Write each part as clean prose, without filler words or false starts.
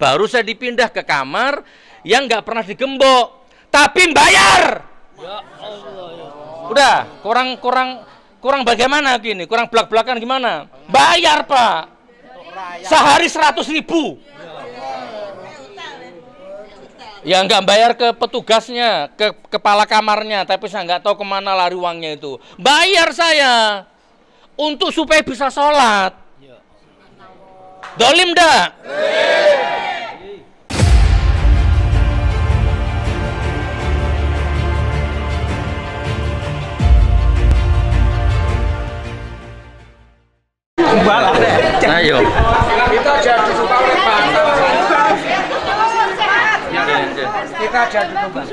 baru saya dipindah ke kamar yang nggak pernah digembok, tapi bayar. Ya Allah, ya. Udah, kurang bagaimana gini? Kurang belak-belakan gimana? Bayar, Pak. Sehari 100.000. Ya nggak bayar ke petugasnya, ke kepala kamarnya, tapi saya nggak tahu kemana lari uangnya itu. Bayar saya untuk supaya bisa sholat. Dolim dah. Ayo. Kita jadi suka oleh bangsa. Kita jadi tumbang.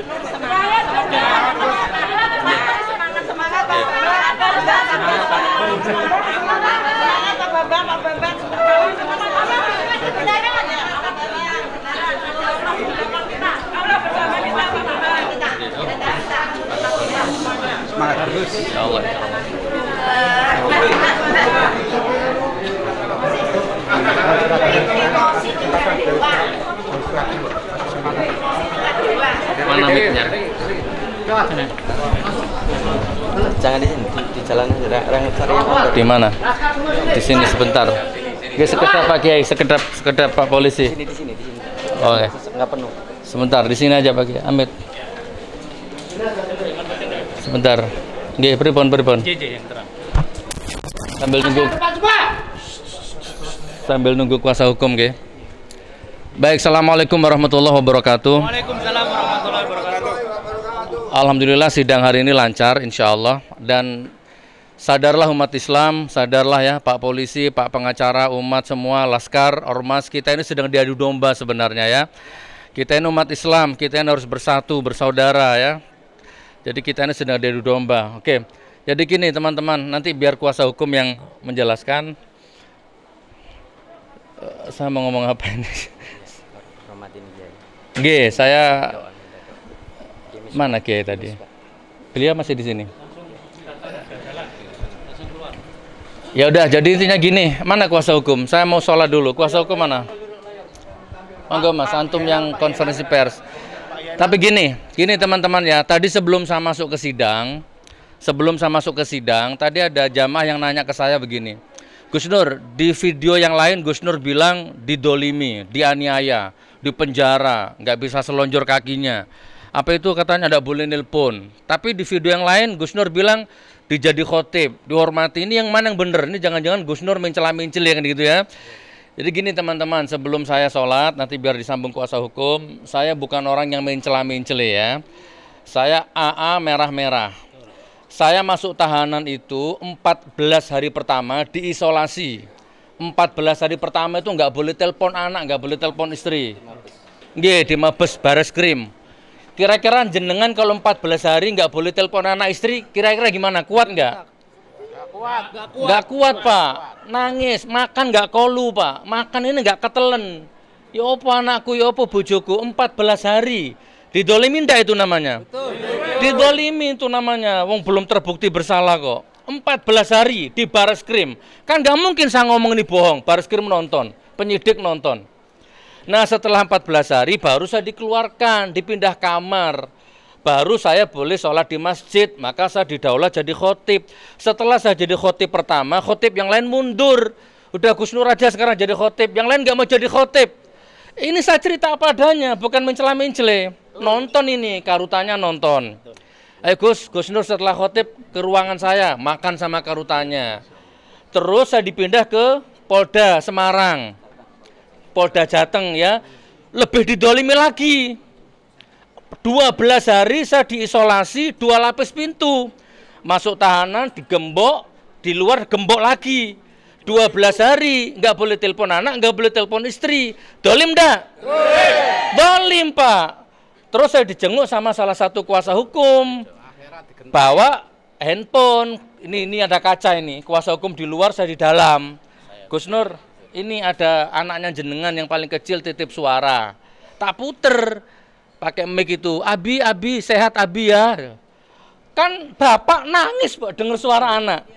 Semangat terus. Ya Allah. Mana mic-nya? Jangan di sini, di jalan Di mana? Di sini sebentar. Oke, sekedap Pak Kiai, sekedap Pak Polisi. di sini. Oke. Nggak penuh. Sebentar, di sini aja Pak Kiai. Amit. Sebentar. Nggih, pripun. Sambil nunggu kuasa hukum, nggih. Baik, assalamualaikum warahmatullahi wabarakatuh. Waalaikumsalam warahmatullahi wabarakatuh. Alhamdulillah sidang hari ini lancar, insya Allah. Dan sadarlah umat Islam, sadarlah ya Pak Polisi, Pak Pengacara, umat semua, Laskar, Ormas, kita ini sedang diadu domba sebenarnya ya. Kita ini umat Islam, kita ini harus bersatu, bersaudara ya. Jadi kita ini sedang diadu domba. Oke, jadi gini teman-teman, nanti biar kuasa hukum yang menjelaskan. Saya mau ngomong apa ini? G, saya mana Kiai tadi? Beliau masih di sini. Ya udah, jadi intinya gini, mana kuasa hukum? Saya mau sholat dulu. Kuasa hukum mana? Monggo Mas, antum yang konferensi pers. Tapi gini teman-teman ya. Tadi sebelum saya masuk ke sidang, tadi ada jamaah yang nanya ke saya begini. Gus Nur, di video yang lain Gus Nur bilang didolimi, dianiaya, dipenjara, nggak bisa selonjor kakinya. Apa itu katanya nggak boleh nelpon. Tapi di video yang lain Gus Nur bilang dijadi khotib, dihormati. Ini yang mana yang bener? Ini jangan-jangan Gus Nur mencela-mencel ya kan gitu ya. Jadi gini teman-teman, sebelum saya sholat, nanti biar disambung kuasa hukum, saya bukan orang yang mencela-mencel ya. Saya AA merah-merah. Saya masuk tahanan itu 14 hari pertama diisolasi. 14 hari pertama itu nggak boleh telepon anak, nggak boleh telepon istri. Nggih, di Mabes Bareskrim. Kira-kira jenengan kalau 14 hari nggak boleh telepon anak istri, kira-kira gimana? Kuat nggak? Nggak kuat, Pak. Nangis, makan nggak kolu, Pak. Makan ini nggak ketelen. Ya opo anakku, ya opo bojoku, 14 hari. Didolimin ndak itu namanya? Betul. Didolimin itu namanya. Wong belum terbukti bersalah kok. 14 hari di Bareskrim. Kan nggak mungkin saya ngomong ini bohong. Bareskrim nonton, penyidik nonton. Nah setelah 14 hari baru saya dikeluarkan, dipindah kamar. Baru saya boleh sholat di masjid. Maka saya didaulat jadi khotib. Setelah saya jadi khotib pertama, khotib yang lain mundur. Udah Gus Nur aja sekarang jadi khotib. Yang lain nggak mau jadi khotib. Ini saya cerita apa adanya, bukan mencela-mencele. Nonton ini, karutanya nonton. Gus Nur setelah khotib ke ruangan saya, makan sama karutanya. Terus saya dipindah ke Polda Semarang, Polda Jateng ya. Lebih didolimi lagi. 12 hari saya diisolasi, 2 lapis pintu. Masuk tahanan, digembok, di luar gembok lagi. 12 hari, nggak boleh telepon anak, nggak boleh telepon istri. Dolim dah? Dolim, Pak. Terus saya dijenguk sama salah satu kuasa hukum. Bawa handphone. Ini ada kaca ini. Kuasa hukum di luar, saya di dalam. Gus Nur, ini ada anaknya jenengan yang paling kecil titip suara. Tak puter. Pakai mic itu. Abi, sehat Abi ya. Kan bapak nangis, Pak, dengar suara anak.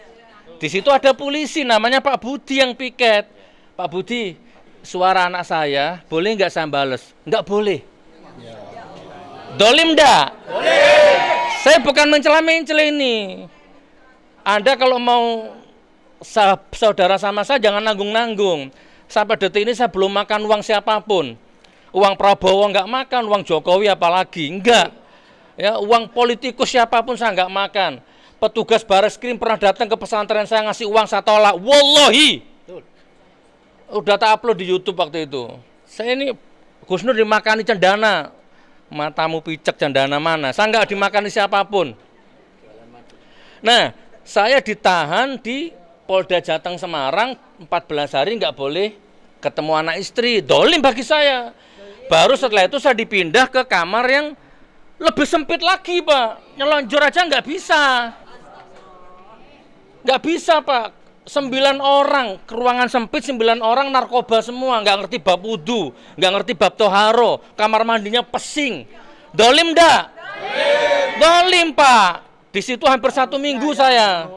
Di situ ada polisi namanya Pak Budi yang piket. Pak Budi, suara anak saya, boleh nggak saya bales? Nggak boleh. Dolim nggak? Boleh. Saya bukan mencela-mencela ini. Anda kalau mau saudara sama saya jangan nanggung-nanggung. Sampai detik ini saya belum makan uang siapapun. Uang Prabowo nggak makan, uang Jokowi apalagi enggak. Ya, uang politikus siapapun saya nggak makan. Petugas Bareskrim pernah datang ke pesantren saya ngasih uang, saya tolak. Wallahi. Udah tak upload di YouTube waktu itu. Saya ini Gus Nur dimakani cendana. Matamu picek, cendana mana? Saya nggak dimakani siapapun. Nah, saya ditahan di Polda Jateng Semarang 14 hari nggak boleh ketemu anak istri. Dolim bagi saya. Baru setelah itu saya dipindah ke kamar yang lebih sempit lagi, Pak. Nyelonjor aja nggak bisa. Nggak bisa, Pak. 9 orang, ke ruangan sempit 9 orang narkoba semua. Nggak ngerti bab wudu, nggak ngerti bab toharo. Kamar mandinya pesing. Dolim ndak? Dolim, Pak. Di situ hampir 1 minggu saya.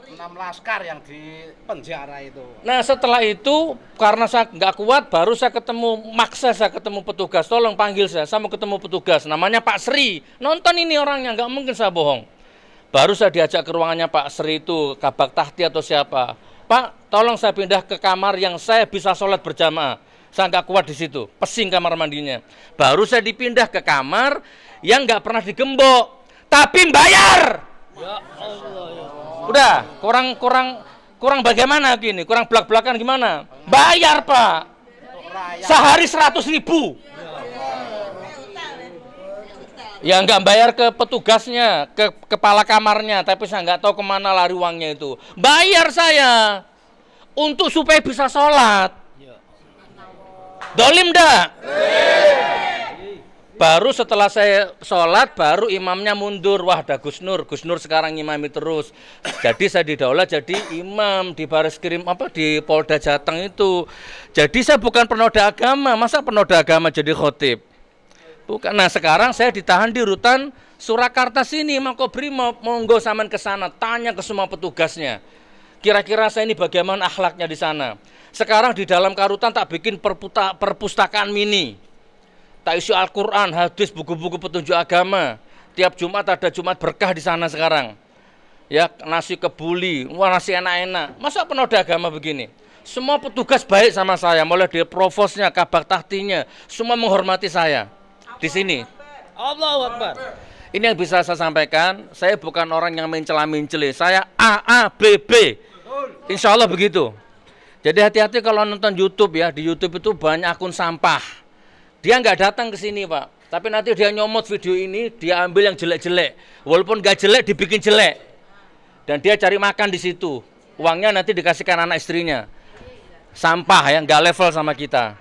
6 laskar yang di penjara itu. Nah setelah itu karena saya nggak kuat, baru saya ketemu petugas. Tolong panggil saya mau ketemu petugas. Namanya Pak Sri. Nonton ini orangnya, nggak mungkin saya bohong. Baru saya diajak ke ruangannya Pak Sri itu, Kabak Tahti atau siapa. Pak, tolong saya pindah ke kamar yang saya bisa sholat berjamaah. Saya nggak kuat di situ, pesing kamar mandinya. Baru saya dipindah ke kamar yang nggak pernah digembok, tapi bayar. Ya Allah, ya. Udah, kurang bagaimana gini? Kurang belak-belakan gimana? Bayar, Pak. Sehari 100.000. Ya nggak bayar ke petugasnya, ke kepala kamarnya, tapi saya nggak tahu kemana lari uangnya itu. Bayar saya untuk supaya bisa sholat. Dolim dah. Baru setelah saya sholat, baru imamnya mundur. Wah, ada Gus Nur sekarang imami terus. Jadi saya didaulat jadi imam di Bareskrim di Polda Jateng itu. Jadi saya bukan penoda agama, masa penoda agama jadi khotib? Bukan. Nah sekarang saya ditahan di rutan Surakarta sini, Makobrimob. Monggo sampean ke sana, tanya ke semua petugasnya. Kira-kira saya ini bagaimana akhlaknya di sana. Sekarang di dalam karutan tak bikin perpustakaan mini. Tak isi Al-Quran, hadis, buku-buku petunjuk agama. Tiap Jumat ada Jumat berkah di sana sekarang. Ya, nasi kebuli, wah nasi enak-enak. Masa penoda agama begini? Semua petugas baik sama saya, mulai dari provosnya, kabak tahtinya, semua menghormati saya. Di sini. Allahu Akbar. Ini yang bisa saya sampaikan. Saya bukan orang yang mencela-mencela. Saya A, B, B. Insya Allah begitu. Jadi hati-hati kalau nonton YouTube ya. Di YouTube itu banyak akun sampah. Dia nggak datang ke sini, Pak. Tapi nanti dia nyomot video ini, dia ambil yang jelek-jelek. Walaupun nggak jelek, dibikin jelek. Dan dia cari makan di situ. Uangnya nanti dikasihkan anak istrinya. Sampah yang nggak level sama kita.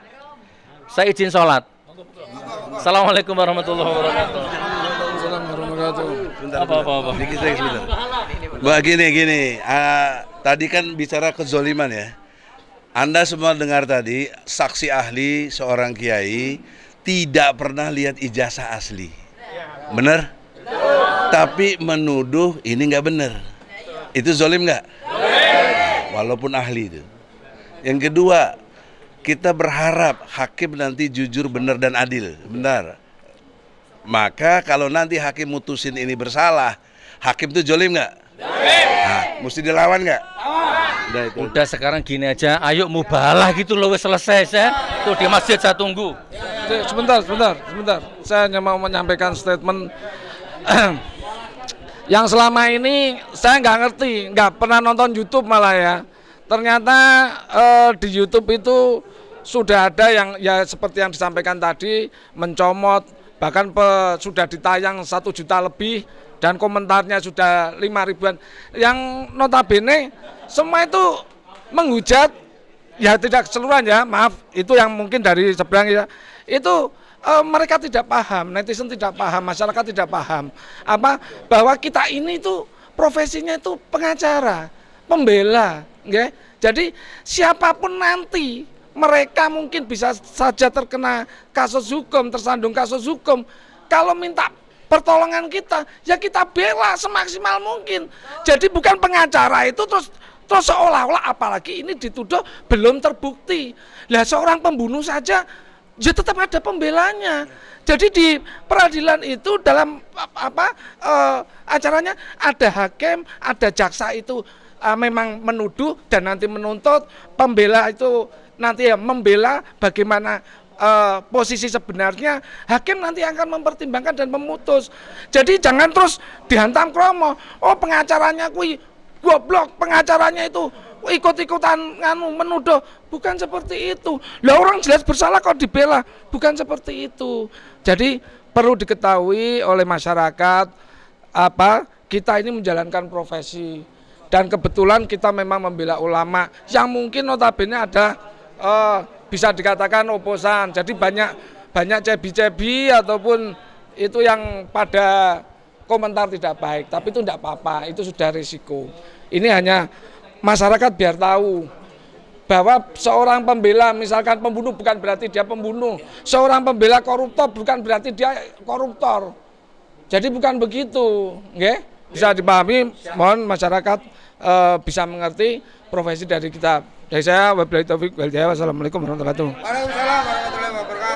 Saya izin sholat. Assalamualaikum warahmatullahi wabarakatuh. Apa. Mbak gini. Tadi kan bicara kezoliman ya. Anda semua dengar tadi, saksi ahli seorang kiai tidak pernah lihat ijazah asli. Benar? Tapi menuduh ini nggak benar. Itu zolim nggak? Walaupun ahli itu. Yang kedua, kita berharap hakim nanti jujur, benar, dan adil. Benar. Maka kalau nanti hakim mutusin ini bersalah, hakim itu zolim nggak? Nah, mesti dilawan nggak? Udah sekarang gini aja, ayo mubalah gitu loh, selesai saya. Tuh di masjid saya tunggu. Sebentar. Saya hanya mau menyampaikan statement yang selama ini saya nggak ngerti, nggak pernah nonton YouTube malah ya. Ternyata di YouTube itu sudah ada yang ya seperti yang disampaikan tadi, mencomot, bahkan sudah ditayang 1 juta lebih. Dan komentarnya sudah 5.000-an. Yang notabene semua itu menghujat, ya tidak keseluruhan ya, maaf, itu yang mungkin dari seberang ya. Itu mereka tidak paham, netizen tidak paham, masyarakat tidak paham. Bahwa kita ini itu profesinya itu pengacara, pembela. Okay? Jadi siapapun nanti, mereka mungkin bisa saja terkena kasus hukum, tersandung kasus hukum. Kalau minta pertolongan kita, ya kita bela semaksimal mungkin. Jadi bukan pengacara itu terus Terus seolah-olah apalagi ini dituduh belum terbukti. Lah seorang pembunuh saja ya tetap ada pembelanya. Jadi di peradilan itu dalam acaranya ada hakim, ada jaksa itu memang menuduh dan nanti menuntut, pembela itu nanti ya membela bagaimana posisi sebenarnya, hakim nanti akan mempertimbangkan dan memutus. Jadi jangan terus dihantam kromo. Oh pengacaranya kui goblok, pengacaranya itu ikut-ikutan menuduh. Bukan seperti itu. Lah orang jelas bersalah kok dibela. Bukan seperti itu. Jadi perlu diketahui oleh masyarakat kita ini menjalankan profesi. Dan kebetulan kita memang membela ulama yang mungkin notabene ada bisa dikatakan oposan. Jadi banyak cebi-cebi ataupun itu yang pada komentar tidak baik. Tapi itu tidak apa-apa, itu sudah risiko. Ini hanya masyarakat biar tahu bahwa seorang pembela, misalkan pembunuh bukan berarti dia pembunuh. Seorang pembela koruptor bukan berarti dia koruptor. Jadi bukan begitu, nggih? Bisa dipahami, mohon masyarakat bisa mengerti profesi dari kita. Dari saya, wabillahi taufiq wal hidayah. Wassalamualaikum warahmatullahi wabarakatuh.